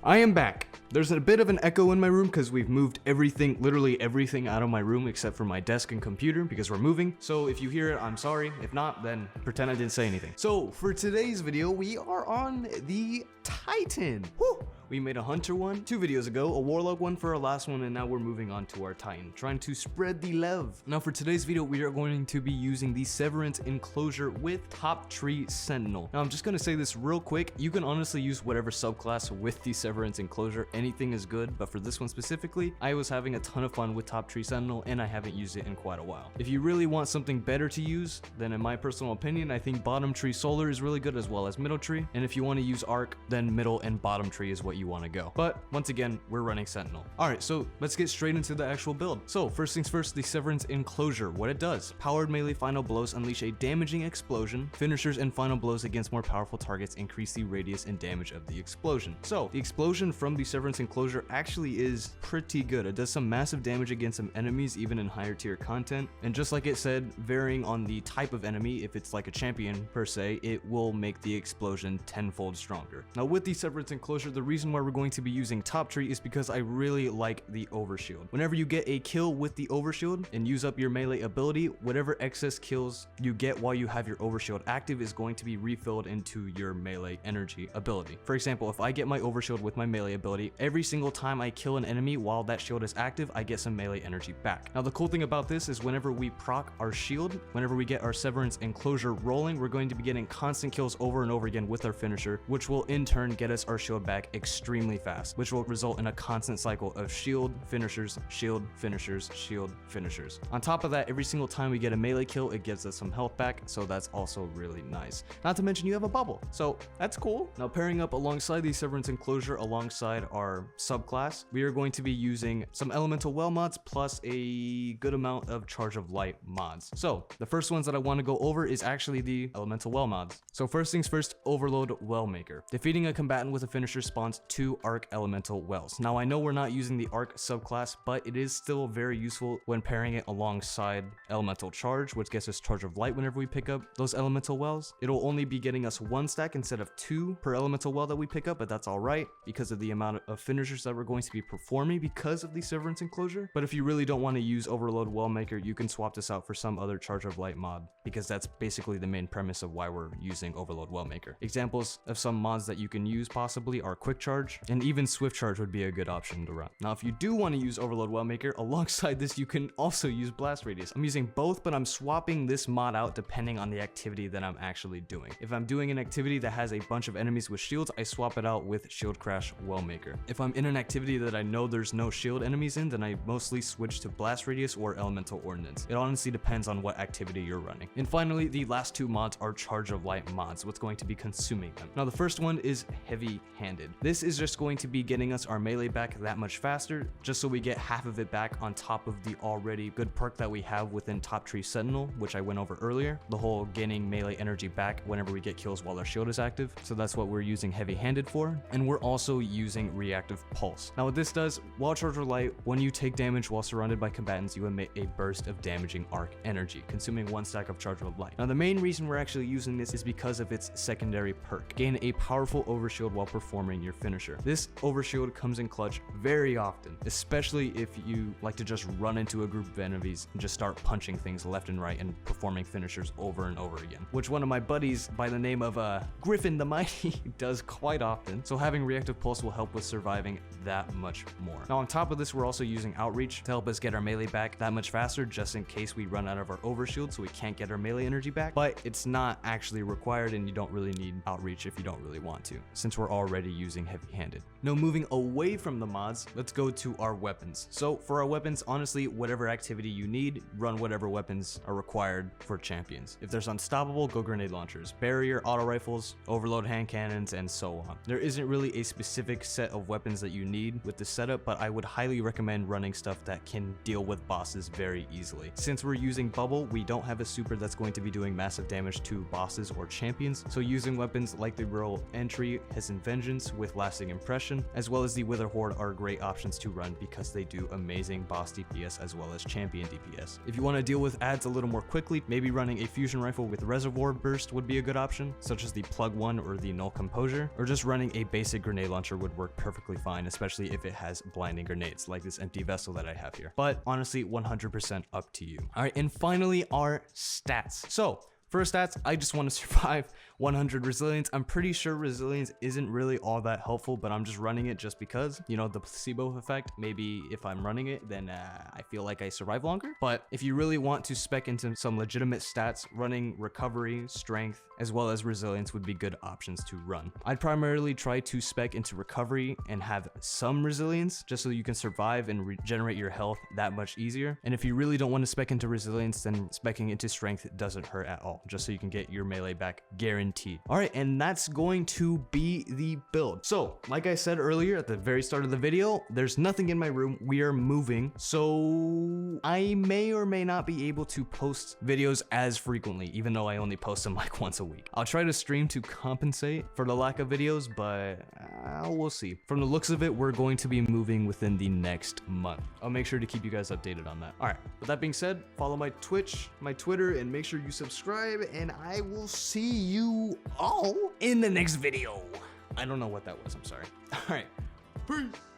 I am back. There's a bit of an echo in my room because we've moved everything, literally everything out of my room except for my desk and computer because we're moving. So if you hear it, I'm sorry. If not, then pretend I didn't say anything. So for today's video, we are on the Titan. Woo! We made a hunter one 2 videos ago, a warlock one for our last one, and now we're moving on to our Titan, trying to spread the love. Now for today's video, we are going to be using the Severance Enclosure with Top Tree Sentinel. Now I'm just gonna say this real quick. You can honestly use whatever subclass with the Severance Enclosure. Anything is good, but for this one specifically, I was having a ton of fun with Top Tree Sentinel, and I haven't used it in quite a while. If you really want something better to use, then in my personal opinion, I think Bottom Tree Solar is really good as well as Middle Tree. And if you want to use Arc, then Middle and Bottom Tree is what you want to go. But once again, we're running Sentinel. Alright, so let's get straight into the actual build. So first things first, the Severance Enclosure. What it does: powered melee final blows unleash a damaging explosion. Finishers and final blows against more powerful targets increase the radius and damage of the explosion. So the explosion from the Severance Enclosure actually is pretty good. It does some massive damage against some enemies even in higher tier content, and just like it said, varying on the type of enemy, if it's like a champion per se, it will make the explosion tenfold stronger. Now with the Severance Enclosure, the reason why we're going to be using Top Tree is because I really like the Overshield. Whenever you get a kill with the Overshield and use up your melee ability, whatever excess kills you get while you have your Overshield active is going to be refilled into your melee energy ability. For example, if I get my Overshield with my melee ability, every single time I kill an enemy while that shield is active, I get some melee energy back. Now the cool thing about this is whenever we proc our shield, whenever we get our Severance Enclosure rolling, we're going to be getting constant kills over and over again with our finisher, which will in turn get us our shield back extremely fast, which will result in a constant cycle of shield, finishers, shield, finishers, shield, finishers. On top of that, every single time we get a melee kill, it gives us some health back, so that's also really nice. Not to mention you have a bubble, so that's cool. Now pairing up alongside the Severance Enclosure alongside our subclass, we are going to be using some Elemental Well mods plus a good amount of Charge of Light mods. So the first ones that I want to go over is actually the Elemental Well mods. So first things first, Overload Wellmaker. Defeating a combatant with a finisher spawns 2 Arc Elemental Wells. Now I know we're not using the Arc subclass, but it is still very useful when pairing it alongside Elemental Charge, which gets us Charge of Light whenever we pick up those Elemental Wells. It'll only be getting us 1 stack instead of 2 per Elemental Well that we pick up, but that's alright because of the amount of finishers that we're going to be performing because of the Severance Enclosure. But if you really don't want to use Overload Wellmaker, you can swap this out for some other Charge of Light mod, because that's basically the main premise of why we're using Overload Wellmaker. Examples of some mods that you can use possibly are Quick Charge, and even Swift Charge would be a good option to run. Now if you do want to use Overload Wellmaker, alongside this you can also use Blast Radius. I'm using both, but I'm swapping this mod out depending on the activity that I'm actually doing. If I'm doing an activity that has a bunch of enemies with shields, I swap it out with Shield Crash Wellmaker. If I'm in an activity that I know there's no shield enemies in, then I mostly switch to Blast Radius or Elemental Ordnance. It honestly depends on what activity you're running. And finally, the last 2 mods are Charge of Light mods, what's going to be consuming them. Now the first one is Heavy Handed. This is just going to be getting us our melee back that much faster, just so we get half of it back on top of the already good perk that we have within Top Tree Sentinel, which I went over earlier, the whole gaining melee energy back whenever we get kills while our shield is active. So that's what we're using Heavy Handed for, and we're also using Reactive Pulse. Now what this does, while Charge of Light, when you take damage while surrounded by combatants, you emit a burst of damaging arc energy, consuming 1 stack of Charge of Light. Now the main reason we're actually using this is because of its secondary perk. Gain a powerful overshield while performing your finisher. This overshield comes in clutch very often, especially if you like to just run into a group of enemies and just start punching things left and right and performing finishers over and over again, which one of my buddies by the name of Griffin the Mighty does quite often. So having Reactive Pulse will help with surviving that much more. Now on top of this, we're also using Outreach to help us get our melee back that much faster, just in case we run out of our overshield so we can't get our melee energy back. But it's not actually required, and you don't really need Outreach if you don't really want to, since we're already using Heavy Handed. Now moving away from the mods, let's go to our weapons. So for our weapons, honestly, whatever activity you need, run whatever weapons are required for champions. If there's Unstoppable, go Grenade Launchers, Barrier, Auto Rifles, Overload Hand Cannons, and so on. There isn't really a specific set of weapons that you need with this setup, but I would highly recommend running stuff that can deal with bosses very easily. Since we're using Bubble, we don't have a super that's going to be doing massive damage to bosses or champions, so using weapons like the Royal Entry, Hissing Vengeance with Last lasting impression, as well as the Wither Horde are great options to run because they do amazing boss DPS as well as champion DPS. If you want to deal with ads a little more quickly, maybe running a fusion rifle with Reservoir Burst would be a good option, such as the Plug 1 or the Null Composure, or just running a basic grenade launcher would work perfectly fine, especially if it has blinding grenades like this empty vessel that I have here. But honestly, 100% up to you. All right, and finally our stats. So for stats, I just want to survive 100 resilience. I'm pretty sure resilience isn't really all that helpful, but I'm just running it just because, you know, the placebo effect. Maybe if I'm running it, then I feel like I survive longer. But if you really want to spec into some legitimate stats, running recovery, strength, as well as resilience would be good options to run. I'd primarily try to spec into recovery and have some resilience just so you can survive and regenerate your health that much easier. And if you really don't want to spec into resilience, then specking into strength doesn't hurt at all, just so you can get your melee back guaranteed. All right, and that's going to be the build. So like I said earlier at the very start of the video, there's nothing in my room. We are moving, so I may or may not be able to post videos as frequently, even though I only post them like once a week. I'll try to stream to compensate for the lack of videos, but we'll see. From the looks of it, we're going to be moving within the next month. I'll make sure to keep you guys updated on that. All right, with that being said, follow my Twitch, my Twitter, and make sure you subscribe, and I will see you all in the next video. I don't know what that was, I'm sorry. All right, peace.